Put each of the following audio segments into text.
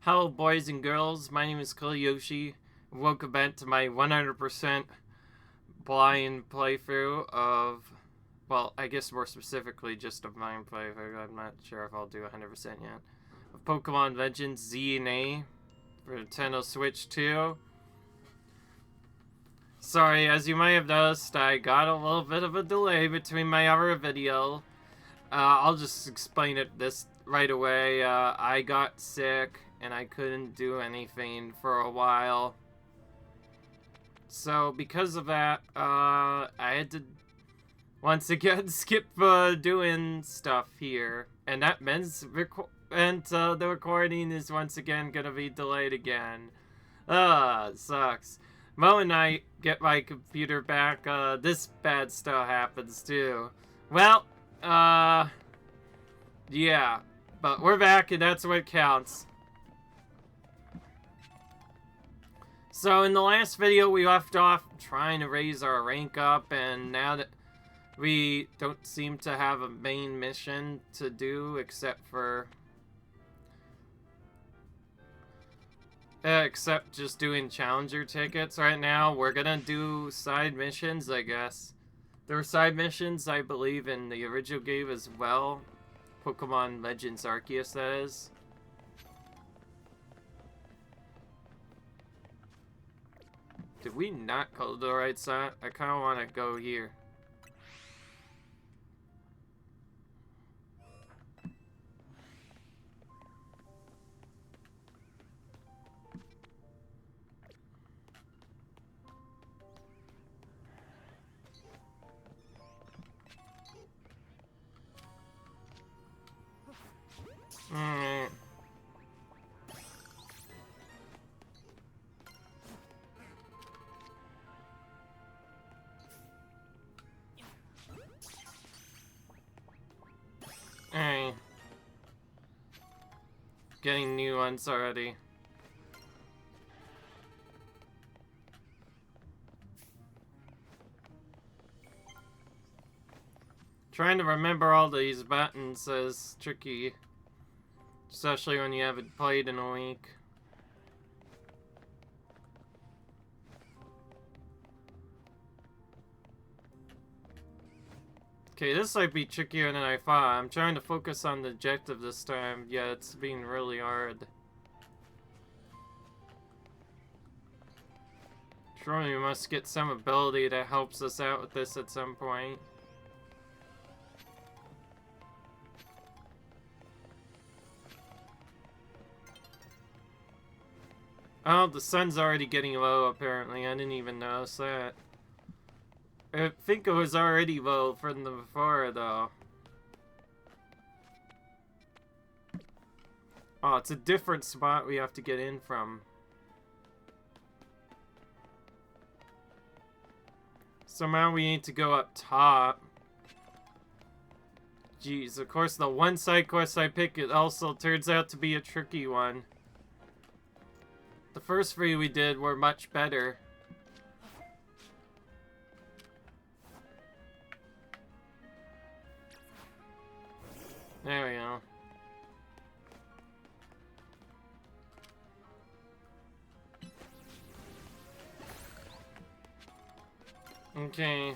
Hello boys and girls, my name is Yoshi. Welcome back to my 100% blind playthrough of, well, I guess more specifically just of mine playthrough. I'm not sure if I'll do 100% yet. Of Pokémon Legends Z-A for Nintendo Switch 2. Sorry, as you might have noticed, I got a little bit of a delay between my other video. I'll just explain it this right away. I got sick and I couldn't do anything for a while. So because of that, I had to once again skip doing stuff here, and that means the recording is once again gonna be delayed again. It sucks. Mo and I get my computer back. This bad stuff happens too. Well, yeah, but we're back and that's what counts. So in the last video we left off trying to raise our rank up, and now that we don't seem to have a main mission to do except just doing challenger tickets right now, we're gonna do side missions, I guess. There were side missions, I believe, in the original game as well. Pokémon Legends Arceus, that is. Did we not go to the right side? I kind of want to go here. Alright. Alright. Getting new ones already. Trying to remember all these buttons is tricky. Especially when you haven't played in a week. Okay, this might be trickier than I thought. I'm trying to focus on the objective this time. Yeah, it's being really hard. Surely we must get some ability that helps us out with this at some point. Oh, the sun's already getting low apparently. I didn't even notice that. I think it was already low from the before, though. Oh, it's a different spot we have to get in from. So now we need to go up top. Jeez, of course the one side quest I pick, it also turns out to be a tricky one. The first three we did were much better. There we go. Okay.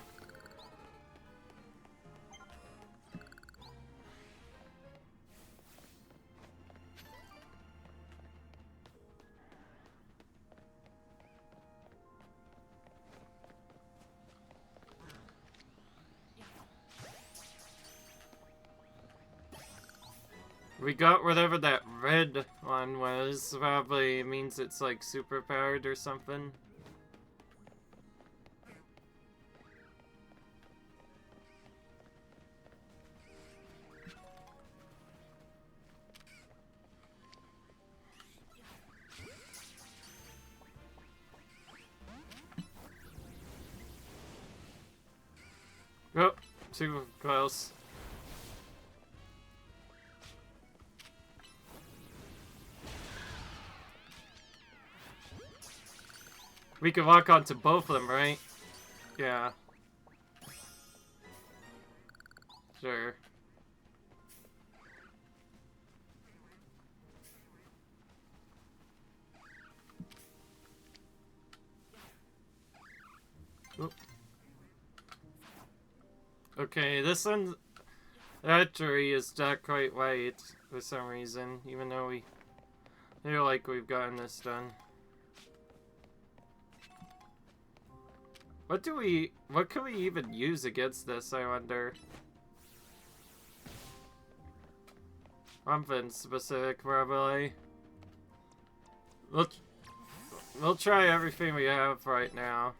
We got whatever that red one was. Probably means it's like super powered or something. Oh, too close. We can lock onto both of them, right? Yeah. Sure. Okay, this one actually is not quite white for some reason, even though we feel like we've gotten this done. What can we even use against this, I wonder? Something specific, probably. We'll try everything we have right now.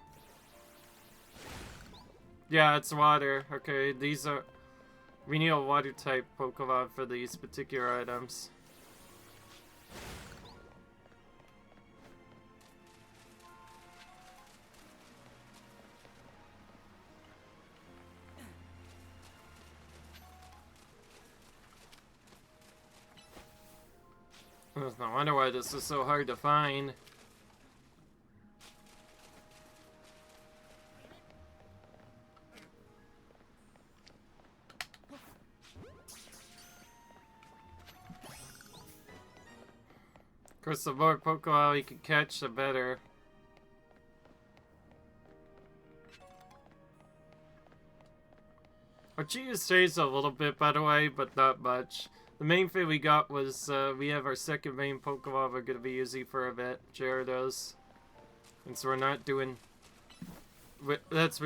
Yeah, it's water. Okay, these are... We need a water type Pokemon for these particular items. No wonder why this is so hard to find. Of course, the more Pokemon we can catch, the better. Our Cheetah's changed a little bit, by the way, but not much. The main thing we got was, we have our second main Pokemon we're going to be using for a bit, Gyarados. And so we're not doing... we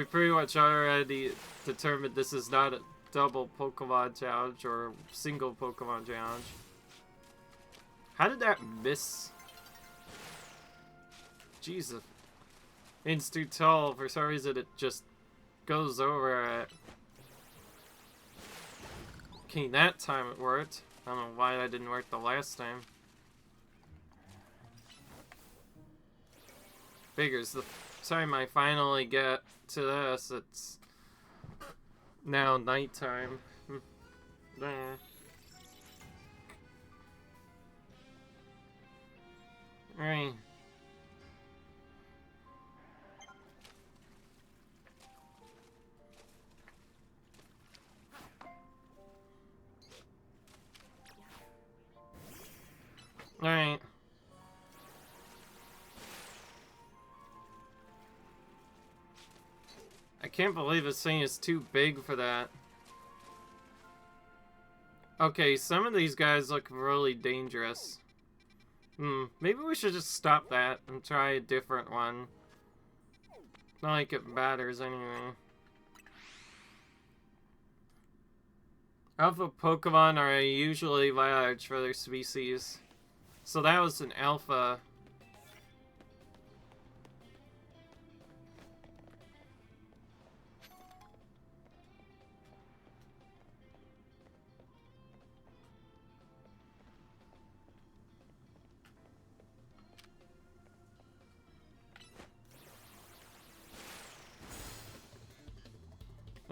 pretty much already determined this is not a double Pokemon challenge or single Pokemon challenge. How did that miss? Jesus. It's too tall. For some reason, it just goes over it. Okay, that time it worked. I don't know why that didn't work the last time. Figures the time I finally get to this, it's now nighttime. Alright. Alright. I can't believe this thing is too big for that. Okay, some of these guys look really dangerous. Maybe we should just stop that and try a different one. Not like it matters anyway. Alpha Pokemon are usually large for their species. So that was an alpha.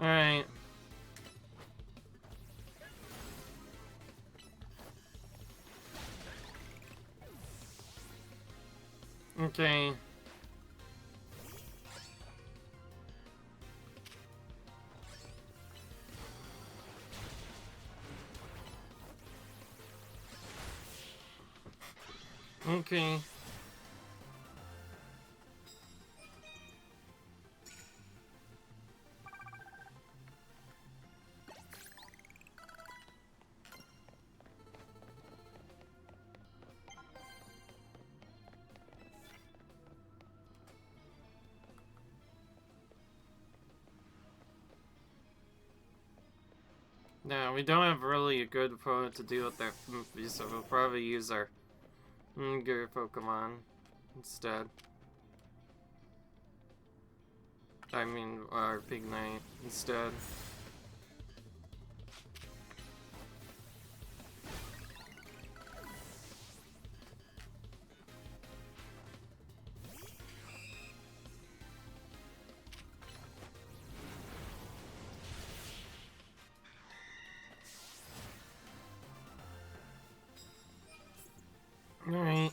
Alright. Okay. Okay. No, we don't have really a good opponent to deal with their Moofy, so we'll probably use our good Pokemon instead. I mean, our Big Knight instead. Alright.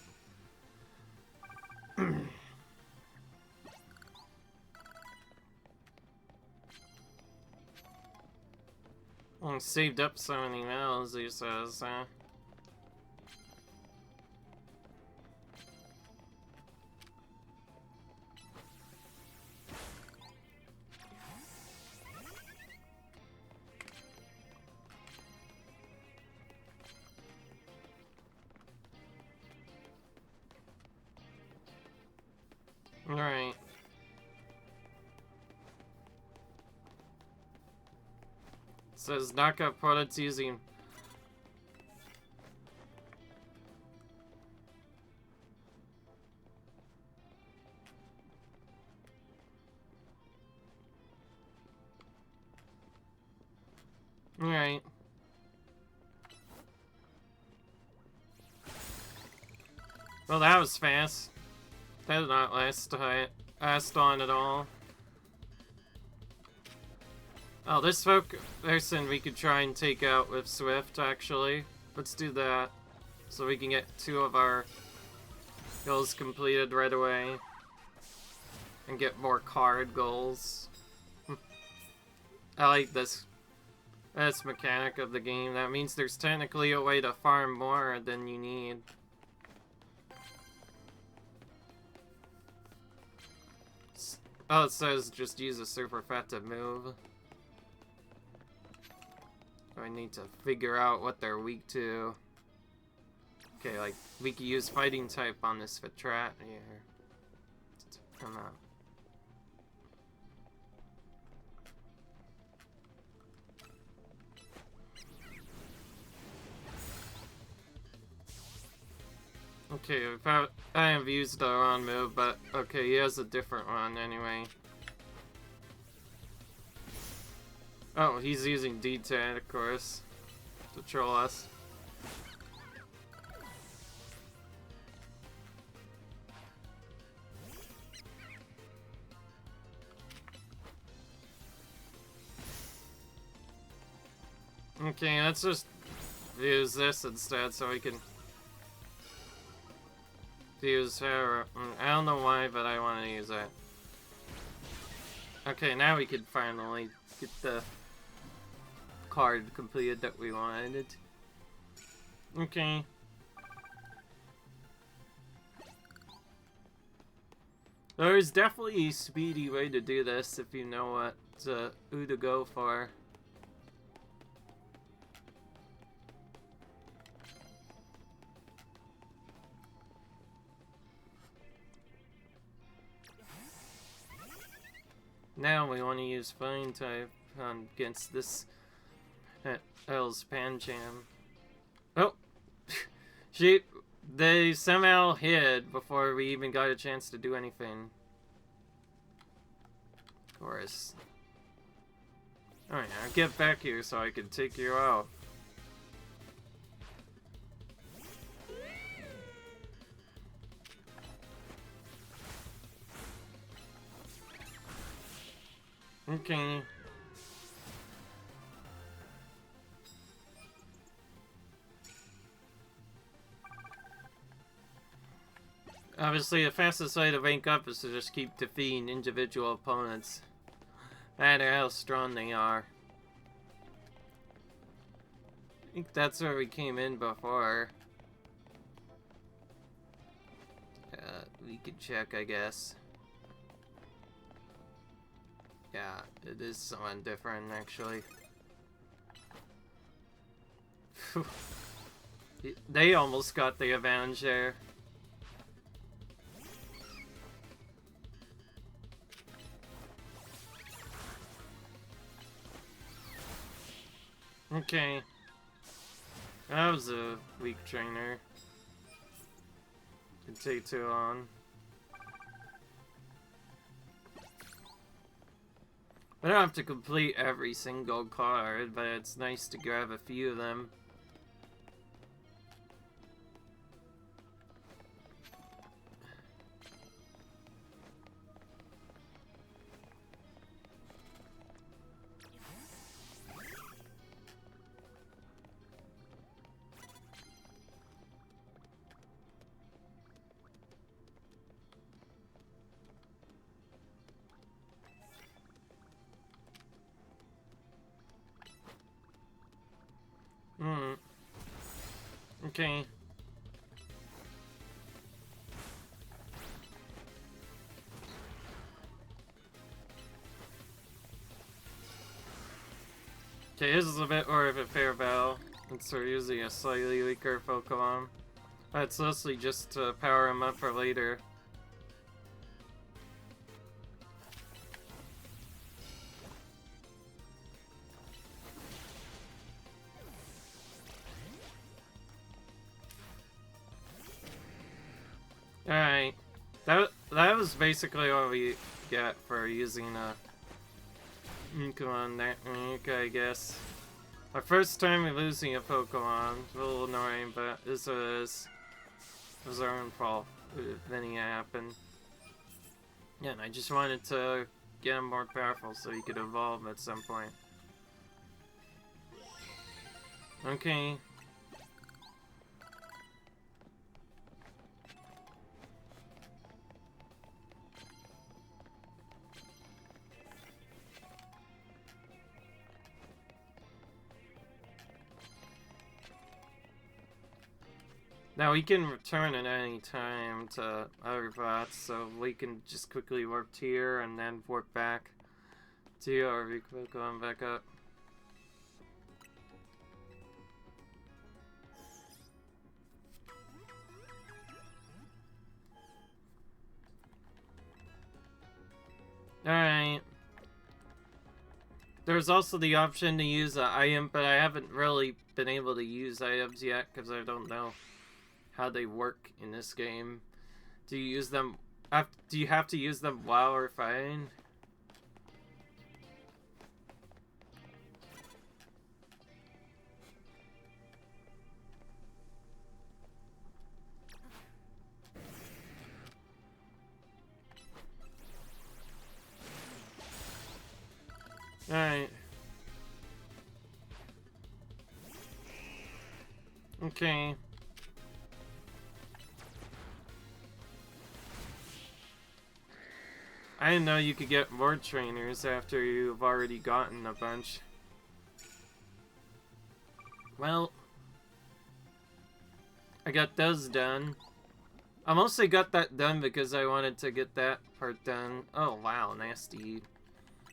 Well, saved up so many mils, he says, huh? Alright. Says knockout products using. Alright. Well, that was fast. That did not last on at all. Oh, this person we could try and take out with Swift, actually. Let's do that. So we can get 2 of our goals completed right away. And get more card goals. I like this mechanic of the game. That means there's technically a way to farm more than you need. Oh, it says just use a super effective move. I need to figure out what they're weak to. Okay, like, we could use fighting type on this Fatrat here. Come on. Okay, I have used the wrong move, but okay, he has a different one anyway. Oh, he's using D10, of course, to troll us. Okay, let's just use this instead so we can use her. I don't know why, but I want to use that. Okay, now we can finally get the card completed that we wanted. Okay. There's definitely a speedy way to do this if you know what who to go for. Now we want to use Fine type against this L's Pancham. Oh! They somehow hid before we even got a chance to do anything. Of course. Alright, now get back here so I can take you out. Okay. Obviously, the fastest way to rank up is to just keep defeating individual opponents, no matter how strong they are. I think that's where we came in before. We could check, I guess. Yeah, it is someone different, actually. They almost got the advantage there. Okay. That was a weak trainer. Didn't take too long. I don't have to complete every single card, but it's nice to grab a few of them. Okay. Okay, this is a bit more of a fair battle, since we're using a slightly weaker Pokemon. It's mostly just to power him up for later. Alright. That was basically what we get for using a Pokemon that week, I guess. Our first time losing a Pokemon. It's a little annoying, but this was our own fault. If anything happened. Yeah, and I just wanted to get him more powerful so he could evolve at some point. Okay. Now we can return at any time to other bots, so we can just quickly warp here and then warp back to you, or we can go on back up. Alright. There's also the option to use an item, but I haven't really been able to use items yet because I don't know how they work in this game. Do you use them? Do you have to use them while we're fighting? Alright. Okay. I didn't know you could get more trainers after you've already gotten a bunch. Well, I got those done. I mostly got that done because I wanted to get that part done. Oh wow, nasty.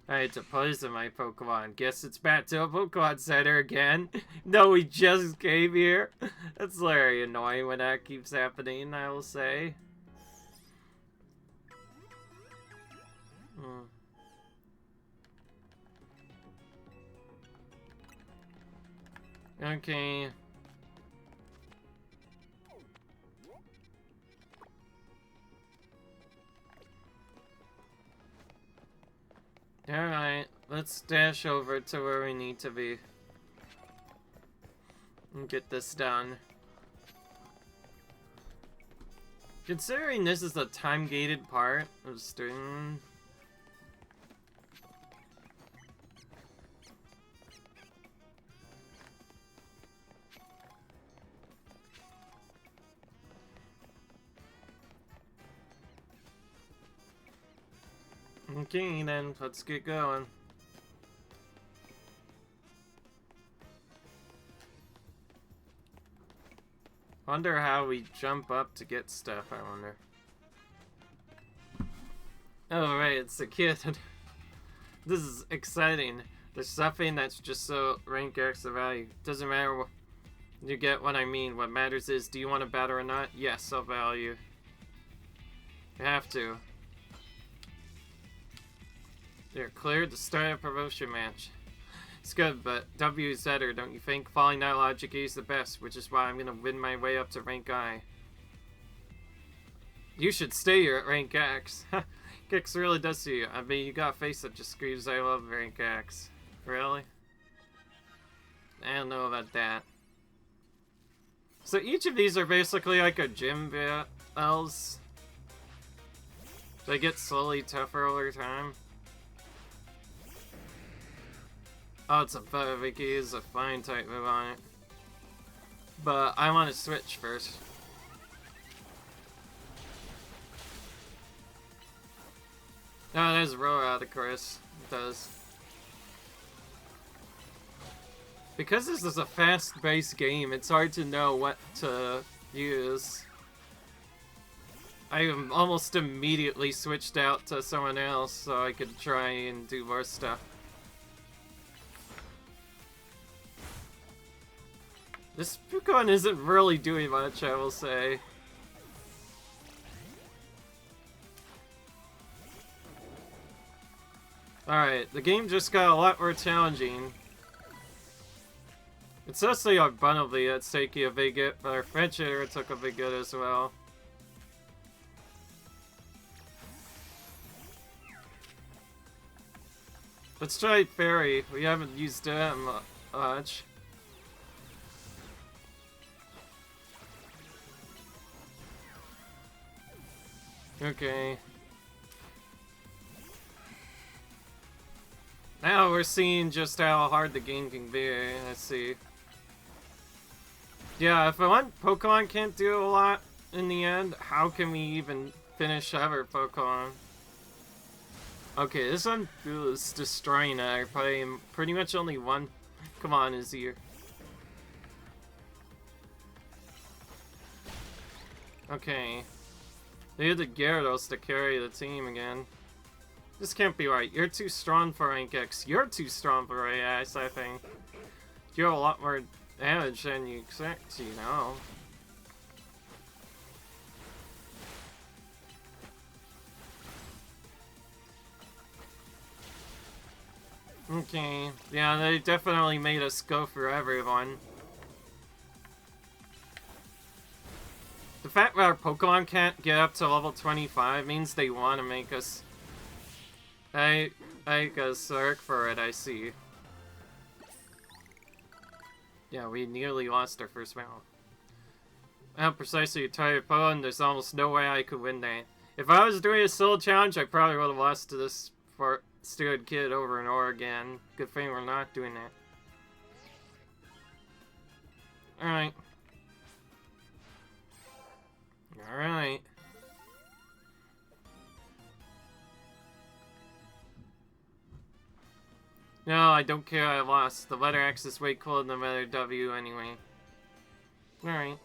I had to poison my Pokemon. Guess it's back to a Pokemon Center again. No, we just came here. That's very annoying when that keeps happening, I will say. Okay. Alright, let's dash over to where we need to be. And get this done. Considering this is a time-gated part of stream. Okay, then, let's get going. Wonder how we jump up to get stuff, I wonder. Oh, right, it's the kid. This is exciting. There's something that's just so rank X the value. Doesn't matter what you get what I mean. What matters is, do you want to battle or not? Yes, I'll battle you. You have to. You're cleared to start a promotion match. It's good, but W is better, don't you think? Following that logic is the best, which is why I'm gonna win my way up to rank I. You should stay here at rank X. X really does to you. I mean, you got a face that just screams I love rank X. Really? I don't know about that. So each of these are basically like a gym battles. They get slowly tougher over time. Oh, it's a Vicky is a fine type move on it. But I want to switch first. Oh, there's Roar, of course. It does. Because this is a fast-paced game, it's hard to know what to use. I almost immediately switched out to someone else so I could try and do more stuff. This Pokemon isn't really doing much, I will say. Alright, the game just got a lot more challenging. It's mostly our Bunnelby that's taking a big hit, but our French hitter took a big hit as well. Let's try Fairy. We haven't used it much. Okay. Now we're seeing just how hard the game can be. Let's see. Yeah, if one Pokemon can't do a lot in the end, how can we even finish ever Pokemon? Okay, this one is destroying it. Pretty much only one. Come on, is here. Okay. They had the Gyarados to carry the team again. This can't be right. You're too strong for rank X. You're too strong for rank X, I think. You have a lot more damage than you expect, you know. Okay. Yeah, they definitely made us go for everyone. The fact that our Pokemon can't get up to level 25 means they want to make us... I guess work for it, I see. Yeah, we nearly lost our first battle. How precisely you tell your opponent, there's almost no way I could win that. If I was doing a solo challenge, I probably would have lost to this stupid kid over and over again. Good thing we're not doing that. Alright. Alright. No, I don't care I lost. The letter X is way cooler than the letter W anyway. Alright.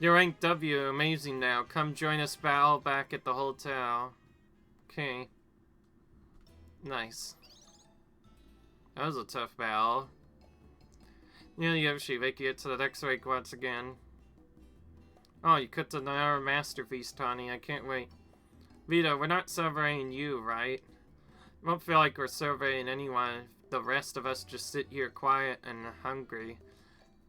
You're rank W, amazing now. Come join us battle back at the hotel. Okay. Nice. That was a tough battle. Yeah, Yoshi, make it to the next rank once again. Oh, you cooked another masterpiece, Tawny. I can't wait. Vito, we're not celebrating you, right? I won't feel like we're celebrating anyone if the rest of us just sit here quiet and hungry.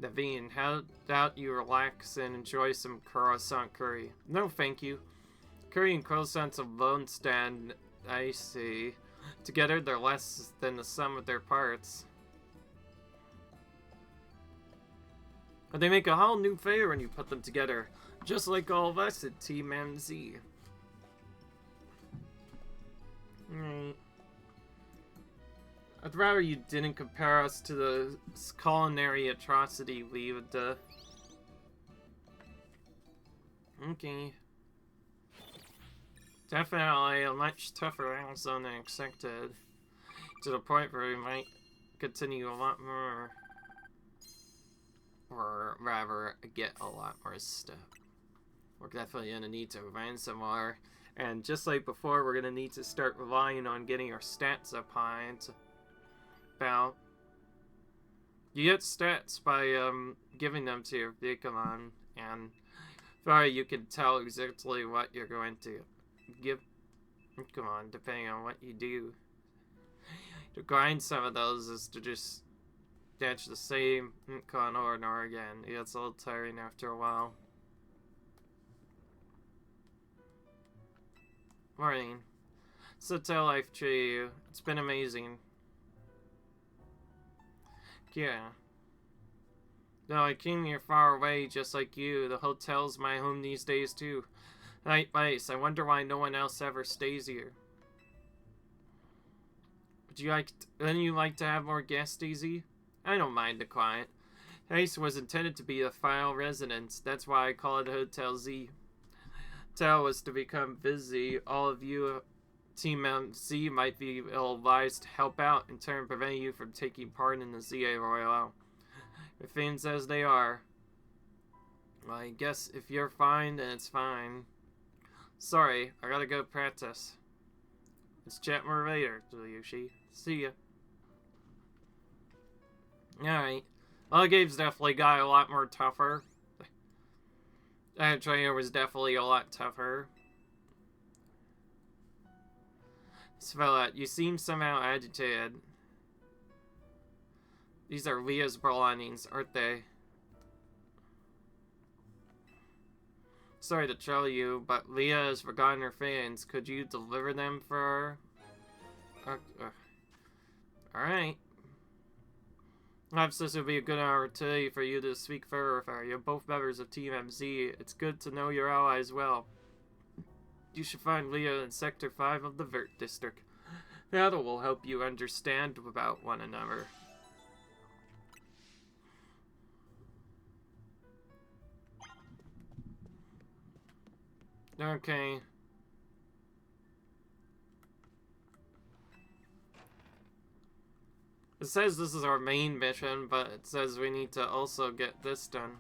Naveen, how about you relax and enjoy some croissant curry? No, thank you. Curry and croissants alone stand, I see. Together, they're less than the sum of their parts. But they make a whole new flavor when you put them together. Just like all of us at Team MZ. I'd rather you didn't compare us to the culinary atrocity we would do. Okay. Definitely a much tougher Amazon than expected. To the point where we might continue a lot more. Or rather, get a lot more stuff. We're definitely gonna need to find some more. And just like before, we're gonna need to start relying on getting our stats up high. About you get stats by giving them to your Pokemon, and sorry, you can tell exactly what you're going to give. Come on, depending on what you do. To grind some of those is to just catch the same con over and over again. It gets a little tiring after a while. Morning. So tell life to you. It's been amazing. Yeah. No, I came here far away just like you. The hotel's my home these days too. Nice. I wonder why no one else ever stays here. Wouldn't you like to have more guests, Daisy? I don't mind the quiet. Ice was intended to be a final residence. That's why I call it Hotel Z. Hotel was to become busy. All of you, Team Z, might be ill-advised to help out in turn preventing you from taking part in the Z-A Royale. If things as they are. Well, I guess if you're fine, then it's fine. Sorry, I gotta go practice. Let's chat more later, Yoshi. See ya. Alright. Well, game's definitely got a lot more tougher. That trainer was definitely a lot tougher. Svella, you seem somehow agitated. These are Leah's belongings, aren't they? Sorry to tell you, but Leah has forgotten her fans. Could you deliver them for her? Alright. Perhaps this would be a good opportunity for you to speak further with her. You're both members of Team MZ. It's good to know your allies well. You should find Leah in Sector 5 of the Vert District. That will help you understand about one another. Okay. It says this is our main mission, but it says we need to also get this done.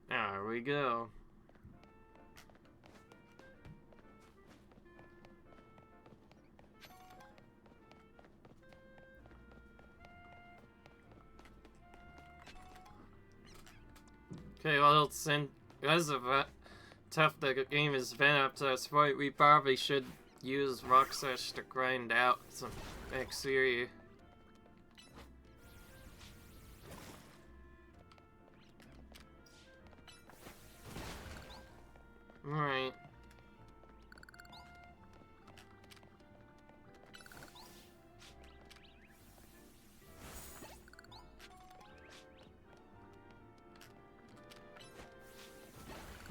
There we go. Okay, well, since because of how tough the game has been up to this point, we probably should use Rocksash to grind out some XP. Alright.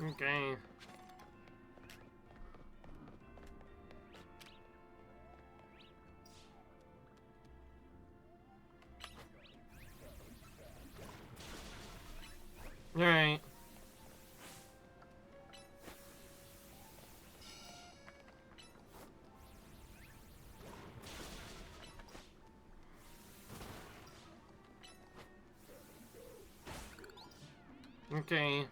Okay. Alright. Okay.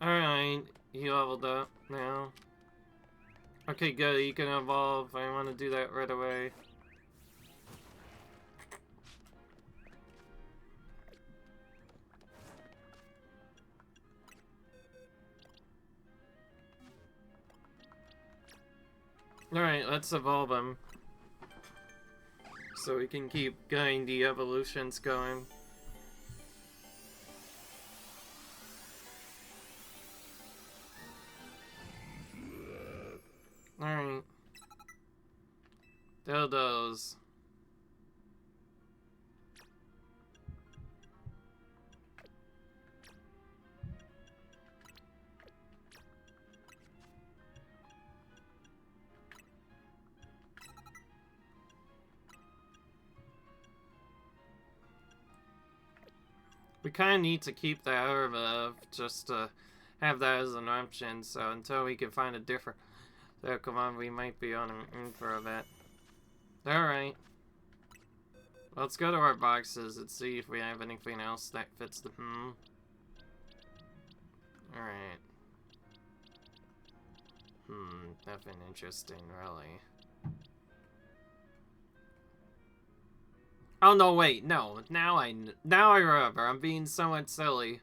Alright, he leveled up now. Okay, good, you can evolve. I want to do that right away. Alright, let's evolve him. So we can keep getting the evolutions going. Alright. Dildos. We kind of need to keep the herb just to have that as an option, so until we can find a different Pokemon, we might be on in for a bit. Alright. Let's go to our boxes and see if we have anything else that fits the Alright. Nothing interesting, really. Oh no, wait, no. Now I remember. I'm being somewhat silly.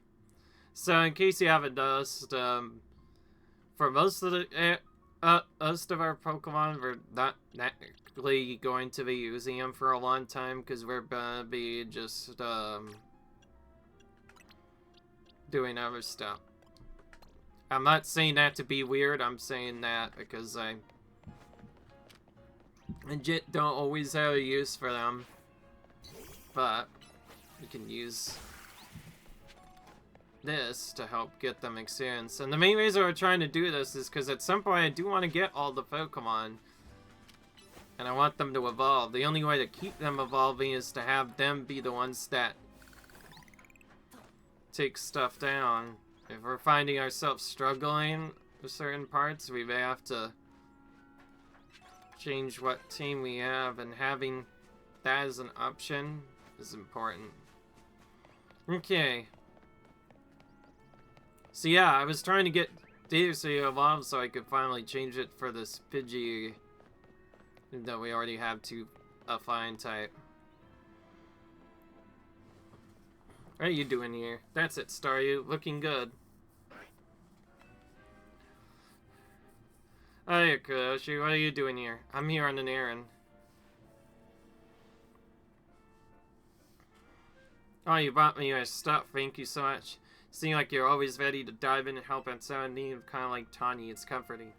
So in case you haven't noticed, for most of the most of our Pokemon, we're not technically going to be using them for a long time because we're gonna be just doing other stuff. I'm not saying that to be weird. I'm saying that because I legit don't always have a use for them. But we can use this to help get them experience. And the main reason we're trying to do this is because at some point I do want to get all the Pokemon. And I want them to evolve. The only way to keep them evolving is to have them be the ones that take stuff down. If we're finding ourselves struggling with certain parts, we may have to change what team we have, and having that as an option is important. Okay. So yeah, I was trying to get Data to evolve so I could finally change it for this Pidgey that we already have to a flying type. What are you doing here? That's it, Staryu. Looking good. Hey, Kuroshi, what are you doing here? I'm here on an errand. Oh, you brought me your stuff. Thank you so much. Seem like you're always ready to dive in and help out someone in need, kind of like Tawny. It's comforting.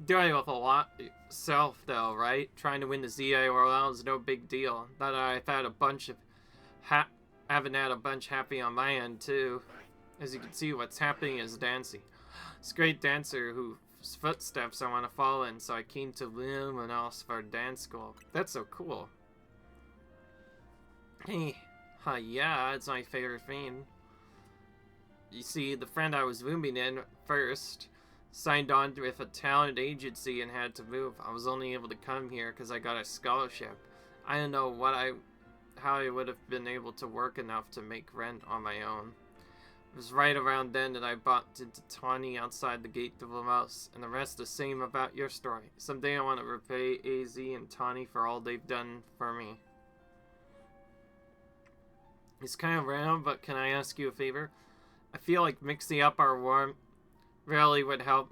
Doing with a lot yourself, though, right? Trying to win the Z-A Royale is no big deal. Not that I've had a bunch of haven't had a bunch happy on my end, too. As you can see, what's happening is dancing. This great dancer whose footsteps I want to follow in, so I came to Luminose for dance school. That's so cool. Hey, yeah, it's my favorite thing. You see, the friend I was rooming in first signed on with a talent agency and had to move. I was only able to come here because I got a scholarship. I don't know how I would have been able to work enough to make rent on my own. It was right around then that I bumped into Tawny outside the gate of Luminose, and the rest the same about your story. Someday I want to repay AZ and Tawny for all they've done for me. It's kind of random, but can I ask you a favor? I feel like mixing up our warm really would help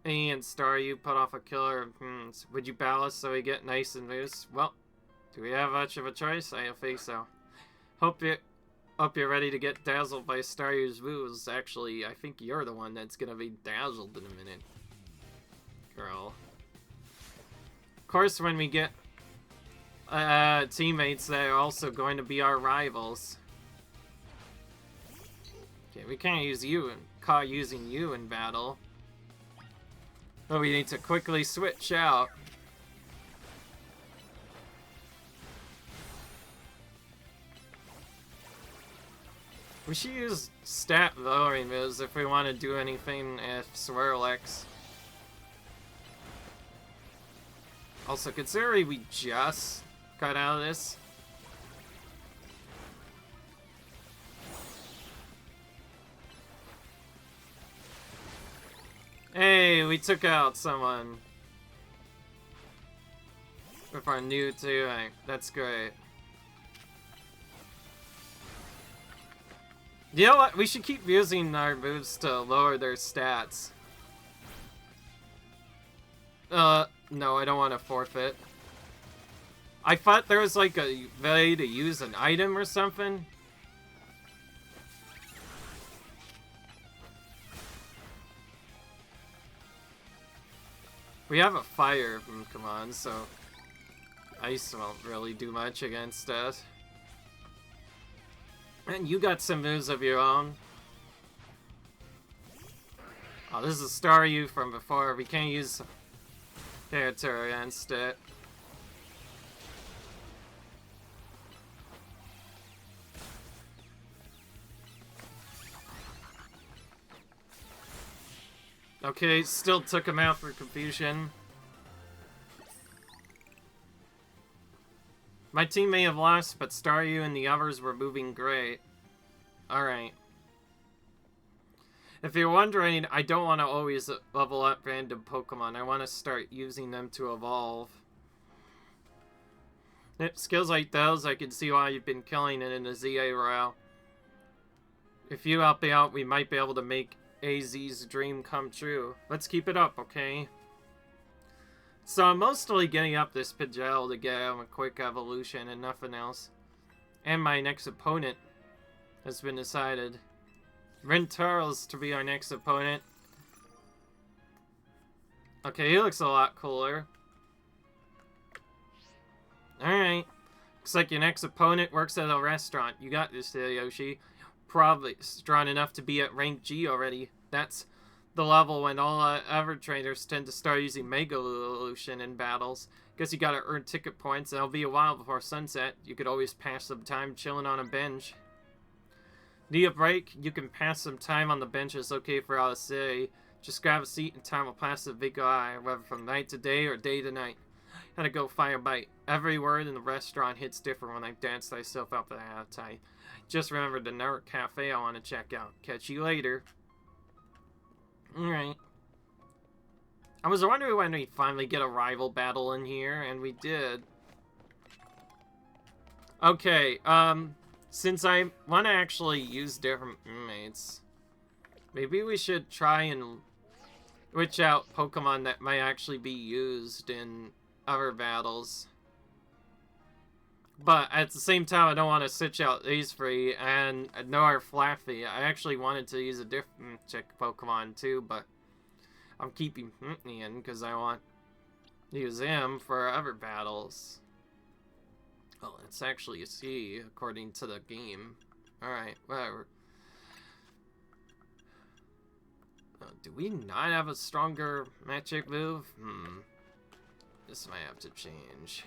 me and you put off a killer. Would you battle us so we get nice and loose? Well, do we have much of a choice? I don't think so. Hope you're ready to get dazzled by Staryu's woos. Actually, I think you're the one that's gonna be dazzled in a minute. Girl. Of course, when we get teammates that are also going to be our rivals. Okay, we can't use you caught using you in battle. But we need to quickly switch out. We should use stat lowering moves if we want to do anything if Swirlex. Also, considering we just got out of this. Hey, we took out someone. With our new 2-rank. That's great. You know what? We should keep using our moves to lower their stats. No, I don't want to forfeit. I thought there was like a way to use an item or something. We have a fire from Pokemon, so ice won't really do much against us. And you got some moves of your own. Oh, this is Staryu from before. We can't use character against it. Okay, still took him out for confusion. My team may have lost, but Staryu and the others were moving great. Alright. If you're wondering, I don't want to always level up random Pokemon. I want to start using them to evolve. Yep, skills like those, I can see why you've been killing it in the Z-A Royale. If you help me out, we might be able to make AZ's dream come true. Let's keep it up, okay? So I'm mostly getting up this Pidgeot to get him a quick evolution and nothing else. And my next opponent has been decided. Rintarl's to be our next opponent. Okay, he looks a lot cooler. Alright. Looks like your next opponent works at a restaurant. You got this there, Yoshi. Probably strong enough to be at rank G already. That's the level when all other trainers tend to start using Mega Evolution in battles. Guess you gotta earn ticket points, and it'll be a while before sunset. You could always pass some time chilling on a bench. Need a break? You can pass some time on the benches located throughout the city. Just grab a seat and time will pass the big eye, whether from night to day or day to night. Gotta go find a bite. Every word in the restaurant hits different when I dance myself up an appetite. Just remember the Nerd Cafe I want to check out. Catch you later. Alright. I was wondering when we'd finally get a rival battle in here, and we did. Okay, since I want to actually use different mates, maybe we should try and switch out Pokemon that might actually be used in other battles. But at the same time, I don't want to switch out these three, and no are Flaffy. I actually wanted to use a different chick Pokemon too, but I'm keeping in because I want to use him for other battles. Oh, let's actually see according to the game. Alright, whatever. Do we not have a stronger magic move? This might have to change.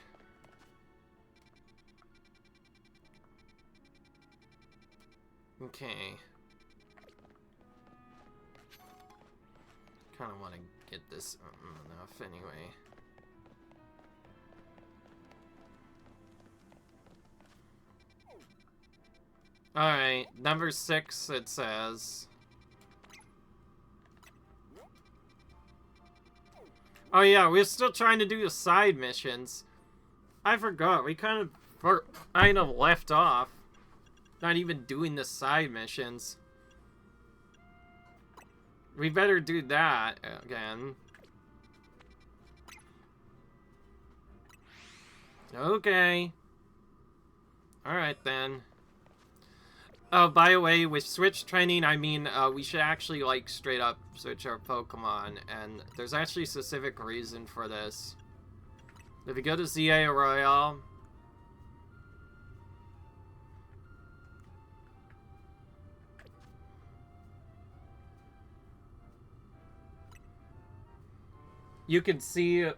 Okay. Kind of want to get this enough anyway. Alright, number 6 it says. Oh yeah, we're still trying to do the side missions. I forgot, we kind of left off. Not even doing the side missions. We better do that again. Okay. Alright then. Oh, by the way, with switch training, I mean, we should actually, like, straight up switch our Pokemon, and there's actually a specific reason for this. If you go to Z-A Royale, you can see,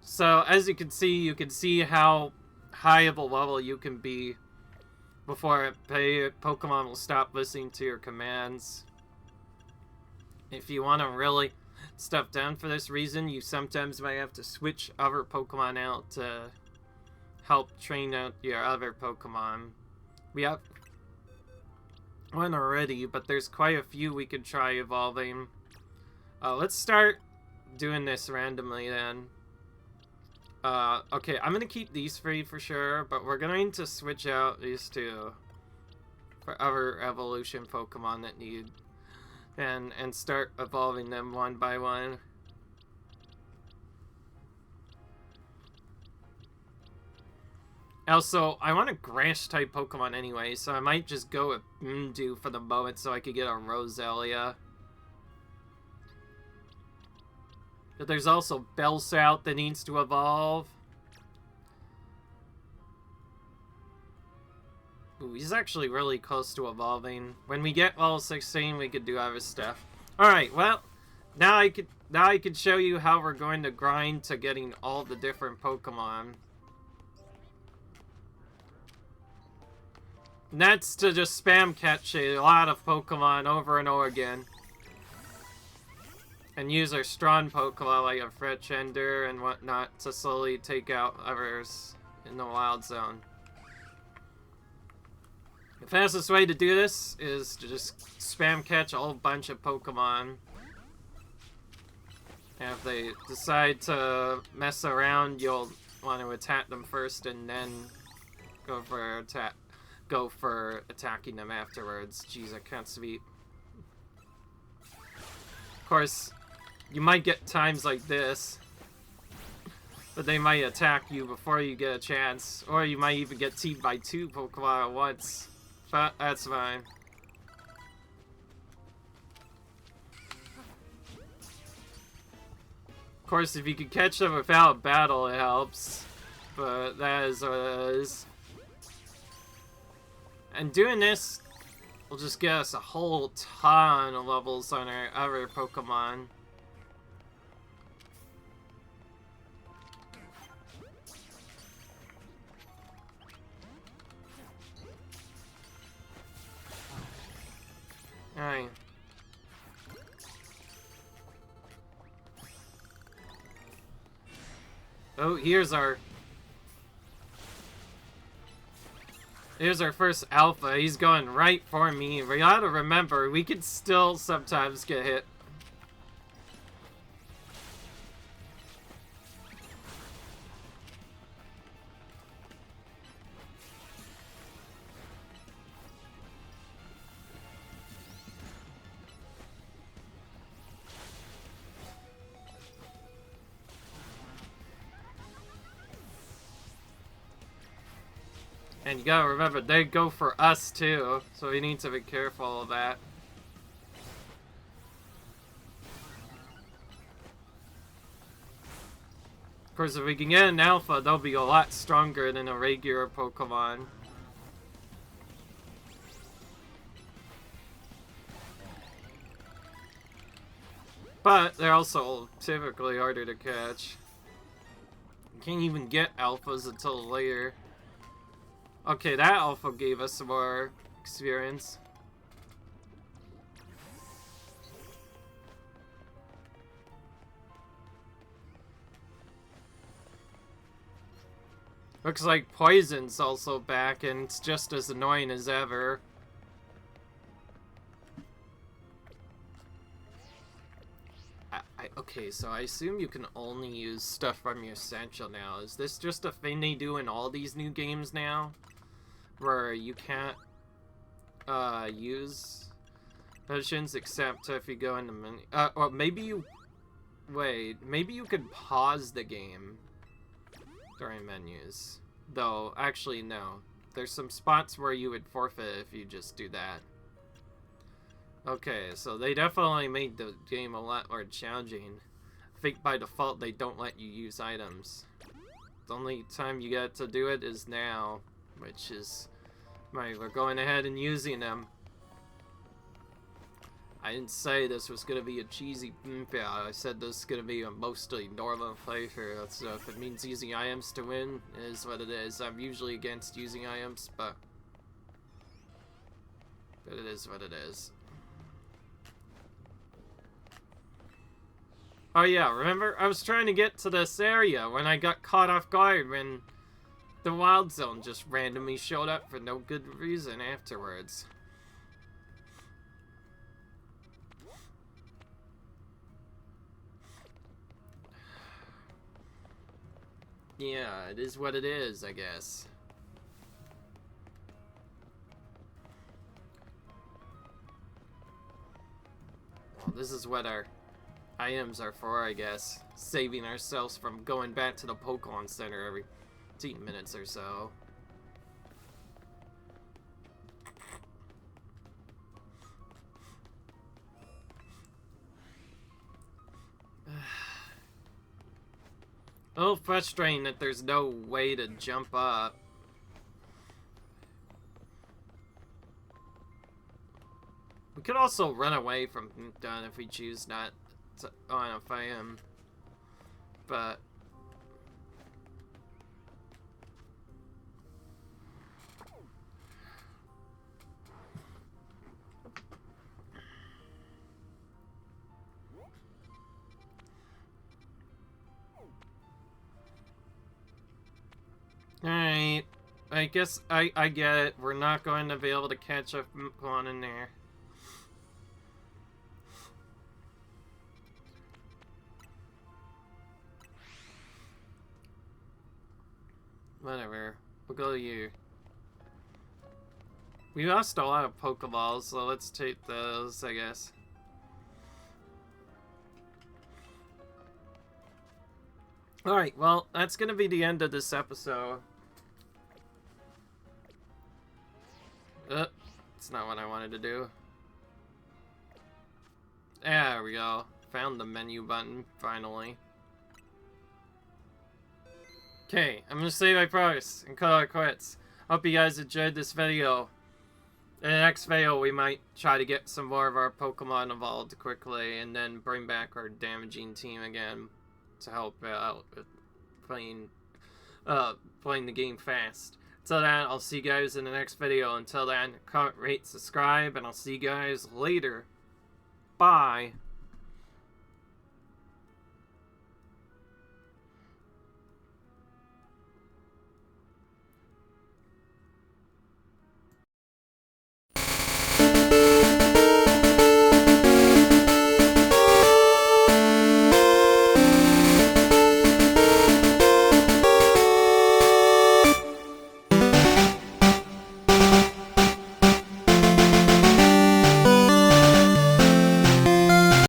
so as you can see how high of a level you can be before Pokemon will stop listening to your commands. If you want to really stuff down for this reason, you sometimes might have to switch other Pokemon out to help train out your other Pokemon. We have one already, but there's quite a few we could try evolving. Let's start doing this randomly then. Okay, I'm gonna keep these three for sure, but we're going to switch out these two for other evolution Pokemon that need, and start evolving them one by one. Also, I want a grass type Pokemon anyway, so I might just go with Mewtwo for the moment so I could get a Roselia. But there's also Bellsprout that needs to evolve. Ooh, he's actually really close to evolving. When we get level 16, we could do other stuff. Alright, well, now I could show you how we're going to grind to getting all the different Pokemon. And that's to just spam catch a lot of Pokemon over and over again. And use our strong Pokemon like a Fretchender and whatnot to slowly take out others in the wild zone. The fastest way to do this is to just spam catch a whole bunch of Pokemon. And if they decide to mess around, you'll want to attack them first and then go for attacking them afterwards. Jeez, I can't speak. Of course, you might get times like this, but they might attack you before you get a chance, or you might even get teamed by 2 Pokemon at once, but that's fine. Of course, if you can catch them without a battle, it helps, but that is what it is. And doing this will just get us a whole ton of levels on our other Pokemon. Alright. Oh, here's our first alpha. He's going right for me. We gotta remember, we can still sometimes get hit. And you gotta remember, they go for us too, so we need to be careful of that. Of course, if we can get an alpha, they'll be a lot stronger than a regular Pokemon. But they're also typically harder to catch. You can't even get alphas until later. Okay, that alpha gave us some more experience. Looks like Poison's also back, and it's just as annoying as ever. Okay, so I assume you can only use stuff from your Essential now. Is this just a thing they do in all these new games now? Where you can't use potions except if you go in the menu. Or maybe you... Wait, maybe you could pause the game during menus. Though, actually, no. There's some spots where you would forfeit if you just do that. Okay, so they definitely made the game a lot more challenging. I think by default they don't let you use items. The only time you get to do it is now, which is... Right, we're going ahead and using them. I didn't say this was going to be a cheesy yeah, I said this is going to be a mostly normal playthrough, so if it means using items to win, it is what it is. I'm usually against using items, but it is what it is. Oh yeah, remember? I was trying to get to this area when I got caught off guard when the Wild Zone just randomly showed up for no good reason afterwards. Yeah, it is what it is, I guess. Well, this is what our items are for, I guess. Saving ourselves from going back to the Pokemon Center every 15 minutes or so. A little frustrating that there's no way to jump up. We could also run away from Dun if we choose not to on a fight, but alright, I guess I get it. We're not going to be able to catch up on in there. Whatever. We'll go to you. We lost a lot of Pokeballs, so let's take those, I guess. Alright, well, that's gonna be the end of this episode. It's not what I wanted to do. There we go. Found the menu button, finally. Okay, I'm gonna save my progress and call it quits. Hope you guys enjoyed this video. In the next video, we might try to get some more of our Pokemon evolved quickly and then bring back our damaging team again to help out with playing the game fast. Until then, I'll see you guys in the next video. Until then, comment, rate, subscribe, and I'll see you guys later. Bye.